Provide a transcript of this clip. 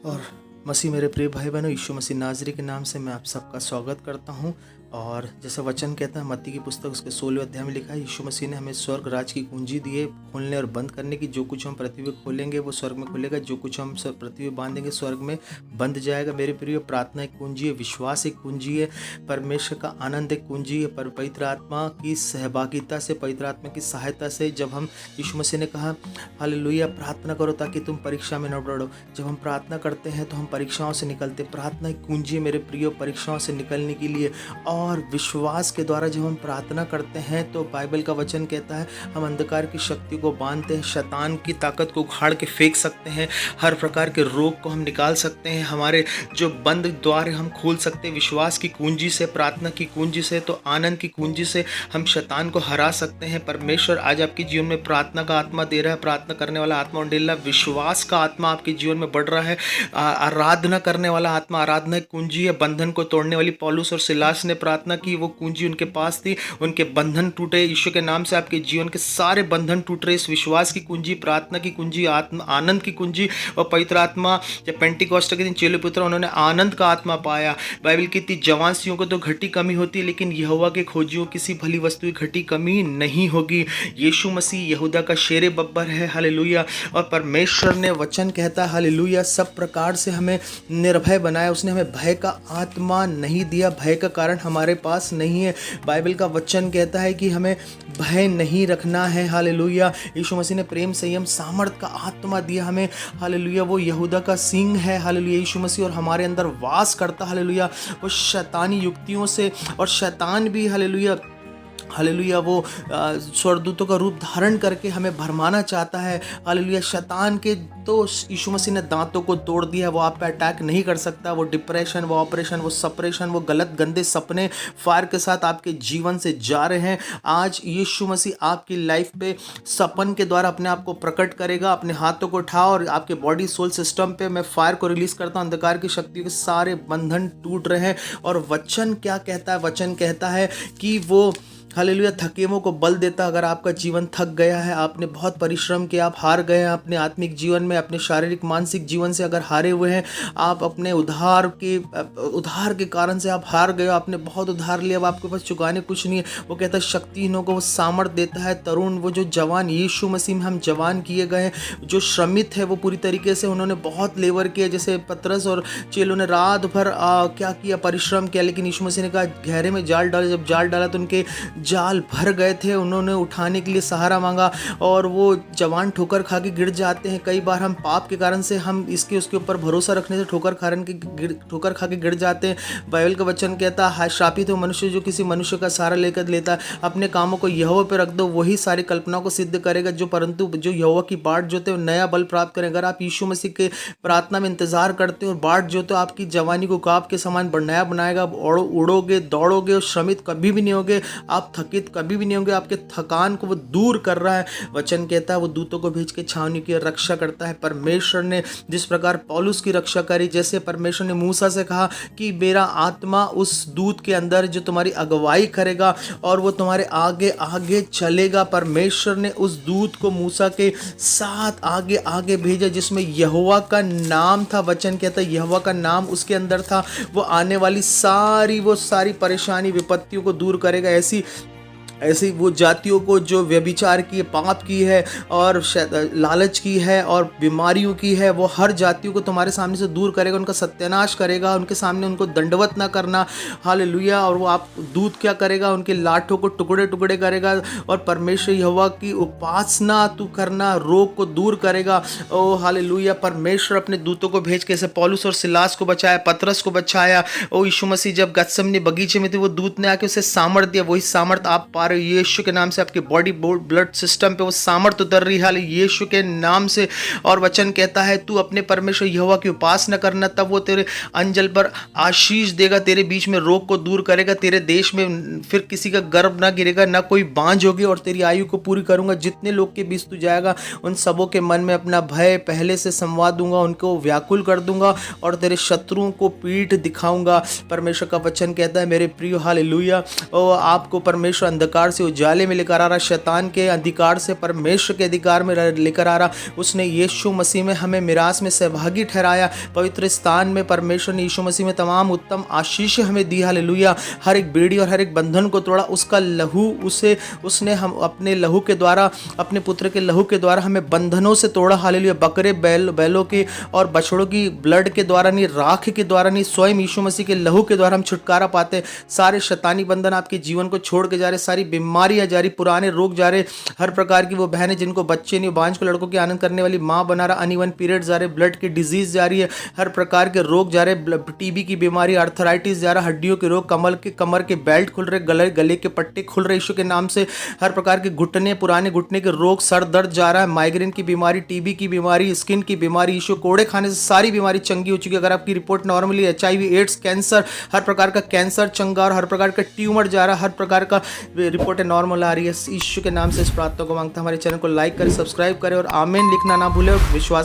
और मसीह मेरे प्रिय भाई बहनों, यीशु मसीह नाजरी के नाम से मैं आप सबका स्वागत करता हूं। और जैसा वचन कहता है, मत्ती की पुस्तक उसके 16वें अध्याय में लिखा है, यीशु मसीह ने हमें स्वर्ग राज की कुंजी दी है, खोलने और बंद करने की। जो कुछ हम पृथ्वी पे खोलेंगे वो स्वर्ग में खुलेगा, जो कुछ हम सब पृथ्वी पे बांधेंगे स्वर्ग में बंध जाएगा। मेरे प्रिय, प्रार्थना एक कुंजी है, विश्वास एक कुंजी है, परमेश्वर का आनंद एक कुंजी है। पर पवित्र आत्मा की सहभागिता से, पवित्र आत्मा की सहायता से, जब हम, यीशु मसीह ने कहा हालेलुया, प्रार्थना करो ताकि तुम परीक्षा में न डरो। जब हम प्रार्थना करते हैं तो हम परीक्षाओं से निकलते। प्रार्थना एक कुंजी है मेरे प्रियो, परीक्षाओं से निकलने के लिए। और विश्वास के द्वारा जब हम प्रार्थना करते हैं तो बाइबल का वचन कहता है हम अंधकार की शक्ति को बांधते हैं, शैतान की ताकत को उखाड़ के फेंक सकते हैं, हर प्रकार के रोग को हम निकाल सकते हैं, हमारे जो बंद द्वार हम खोल सकते हैं विश्वास की कुंजी से, प्रार्थना की कुंजी से। तो आनंद की कुंजी से हम शैतान को हरा सकते हैं। परमेश्वर आज आपके जीवन में प्रार्थना का आत्मा दे रहा है, प्रार्थना करने वाला आत्मा उंडेल रहा है, विश्वास का आत्मा आपके जीवन में बढ़ रहा है, आराधना करने वाला आत्मा, आराधना एक कुंजी है। बंधन को तोड़ने वाली पौलुस और सिलास ने प्रार्थना की, वो कुंजी उनके पास थी, उनके बंधन टूटे। यीशु के नाम से आपके जीवन के सारे बंधन टूट रहे। इस विश्वास की कुंजी, प्रार्थना की कुंजी, आत्मा आनंद की कुंजी। और पवित्र आत्मा, जब पेंटिकॉस्ट के दिन चेले पुत्र उन्होंने आनंद का आत्मा पाया। बाइबल कहती जवानसियों को तो घटी कमी होती है, लेकिन यहोवा के खोजियों किसी भली वस्तु की घटी कमी नहीं होगी। यीशु मसीह यहूदा का शेरे बब्बर है, हालेलुया। और परमेश्वर ने वचन कहता है हालेलुया, सब प्रकार से हमें निर्भय बनाया। उसने हमें भय का आत्मा नहीं दिया, भय का कारण हमारे पास नहीं है। बाइबल का वचन कहता है कि हमें भय नहीं रखना है, हालेलुया। यीशु मसीह ने प्रेम, संयम, सामर्थ का आत्मा दिया हमें, हालेलुया। वो यहूदा का सिंह है, हालेलुया, यीशु मसीह, और हमारे अंदर वास करता, हालेलुया। वो शैतानी युक्तियों से, और शैतान भी हालेलुया हालेलुया वो स्वर्गदूतों का रूप धारण करके हमें भरमाना चाहता है, हालेलुया। शैतान के तो यीशु मसीह ने दांतों को तोड़ दिया, वो आप पे अटैक नहीं कर सकता। वो डिप्रेशन, वो ऑपरेशन, वो सपरेशन, वो गलत गंदे सपने फायर के साथ आपके जीवन से जा रहे हैं। आज यीशु मसीह आपकी लाइफ पे सपन के द्वारा अपने आप को प्रकट करेगा। अपने हाथों को उठाओ और आपके बॉडी सोल सिस्टम पे मैं फायर को रिलीज करता हूँ। अंधकार की शक्ति के सारे बंधन टूट रहे हैं। और वचन क्या कहता है? वचन कहता है कि वो हालेलुया थके हुओं को बल देता। अगर आपका जीवन थक गया है, आपने बहुत परिश्रम किया, आप हार गए हैं अपने आत्मिक जीवन में, अपने शारीरिक मानसिक जीवन से अगर हारे हुए हैं, आप अपने उधार के कारण से आप हार गए हो, आपने बहुत उधार लिया, अब आपके पास चुकाने कुछ नहीं है। वो कहता है शक्तिहीनों को वो सामर्थ देता है। तरुण, वो जो जवान, यीशु मसीह में हम जवान किए गए हैं, जो श्रमित है वो पूरी तरीके से उन्होंने बहुत लेबर किया। जैसे पतरस और चेलों ने रात भर क्या किया, परिश्रम किया, लेकिन यीशु मसीह ने कहा गहरे में जाल डाला। जब जाल डाला तो उनके जाल भर गए थे। उन्होंने उठाने के लिए सहारा मांगा, और वो जवान ठोकर खा के गिर जाते हैं। कई बार हम पाप के कारण से, हम उसके ऊपर भरोसा रखने से ठोकर खा के गिर जाते हैं। बाइबल का वचन कहता है श्रापित हो मनुष्य जो किसी मनुष्य का सहारा लेकर लेता है। अपने कामों को यहोवा पे रख दो, वही सारी कल्पनाओं को सिद्ध करेगा। परंतु जो यहोवा की बाट जोते हो नया बल प्राप्त करें। अगर आप यीशु मसीह के प्रार्थना में इंतजार करते हो और बाट जोते हो, आपकी जवानी को काप के समान नया बनाएगा। उड़ोगे, दौड़ोगे और श्रमित कभी भी नहीं होगे, आप थकित कभी भी नहीं होंगे। आपके थकान को वो दूर कर रहा है। वचन कहता है वो दूतों को भेज के छावनी की रक्षा करता है। परमेश्वर ने जिस प्रकार पौलुस की रक्षा करी, जैसे परमेश्वर ने मूसा से कहा कि मेरा आत्मा उस दूत के अंदर जो तुम्हारी अगुवाई करेगा और वो तुम्हारे आगे आगे चलेगा। परमेश्वर ने उस दूत को मूसा के साथ आगे आगे भेजा, जिसमें यहोवा का नाम था। वचन कहता है यहोवा का नाम उसके अंदर था। वो आने वाली सारी परेशानी, विपत्तियों को दूर करेगा। ऐसी वो जातियों को जो व्यभिचार की है, पाप की है और लालच की है और बीमारियों की है, वो हर जातियों को तुम्हारे सामने से दूर करेगा, उनका सत्यानाश करेगा। उनके सामने उनको दंडवत ना करना, हालेलुया। और वो आप दूत क्या करेगा? उनके लाठों को टुकड़े टुकड़े करेगा। और परमेश्वर यहोवा की उपासना तू करना, रोग को दूर करेगा। ओ हालेलुया। परमेश्वर अपने दूतों को भेज के, जैसे पौलुस और सिलास को बचाया, पतरस को बचाया। ओ यीशु मसीह जब गत्समनी बगीचे में थे, वो दूत ने आके उसे सामर्थ दिया। वही सामर्थ आप पा रहे हो। यीशु के नाम से आपके बॉडी ब्लड सिस्टम पे वो सामर्थ उतर रही है यीशु के नाम से। और वचन कहता है तू अपने परमेश्वर यहोवा की उपासना करना, तब वो तेरे अंजल पर आशीष देगा, तेरे बीच में रोग को दूर करेगा, तेरे देश में फिर किसी का गर्भ ना गिरेगा, ना कोई बांझ होगी, और तेरी आयु को पूरी करूंगा। जितने लोग के बीच तू जाएगा, उन सबों के मन में अपना भय पहले से संवाद दूंगा, उनको व्याकुल कर दूंगा और तेरे शत्रुओं को पीठ दिखाऊंगा। परमेश्वर का वचन कहता है मेरे प्रिय हालेलुया, आपको परमेश्वर अंधकार अंधकार से उजाले में लेकर आ रहा, शैतान के अधिकार से परमेश्वर के अधिकार में लेकर आ रहा। उसने यीशु मसीह में हमें मिरास में सहभागी ठहराया। पवित्र स्थान में परमेश्वर ने यीशु मसीह में तमाम उत्तम आशीष हमें दी। हालेलुया। हर एक बेड़ी और हर एक बंधन को तोड़ा। उसका लहू उसने हम अपने लहू के द्वारा, अपने पुत्र के लहू के द्वारा हमें बंधनों से तोड़ा। हालेलुया। बकरे बैलों के और बछड़ों की ब्लड के द्वारा नहीं, राख के द्वारा नहीं, स्वयं यीशु मसीह के लहू के द्वारा हम छुटकारा पाते। सारे शैतानी बंधन आपके जीवन को छोड़ के जा रहे, सारी बीमारियां जा रही, पुराने रोग जा रहे। हर प्रकार की वो बहनें जिनको बच्चे नहीं, बांझ को लड़कों की आनंद करने वाली माँ बना रहा, अनइवन पीरियड जा रहे, ब्लड की डिजीज जा रही है, हर प्रकार के रोग जा रहे, टीबी की बीमारी, आर्थराइटिस जा रहा, हड्डियों के रोग, कमर के बेल्ट खुल रहे, गले के पट्टे खुल रहे यीशु के नाम से। हर प्रकार के घुटने, पुराने घुटने के रोग, सर दर्द जा रहा है, माइग्रेन की बीमारी, टीबी की बीमारी, स्किन की बीमारी, यीशु कोड़े खाने से सारी बीमारी चंगी हो चुकी है। अगर आपकी report normally HIV, AIDS, cancer, हर प्रकार का कैंसर चंगा और हर प्रकार का ट्यूमर जा रहा है, हर प्रकार का रिपोर्ट नॉर्मल आ रही है। यीशु के नाम से इस प्रार्थना को मांगता हूं। हमारे चैनल को लाइक करें, सब्सक्राइब करें और आमीन लिखना ना भूलें और विश्वास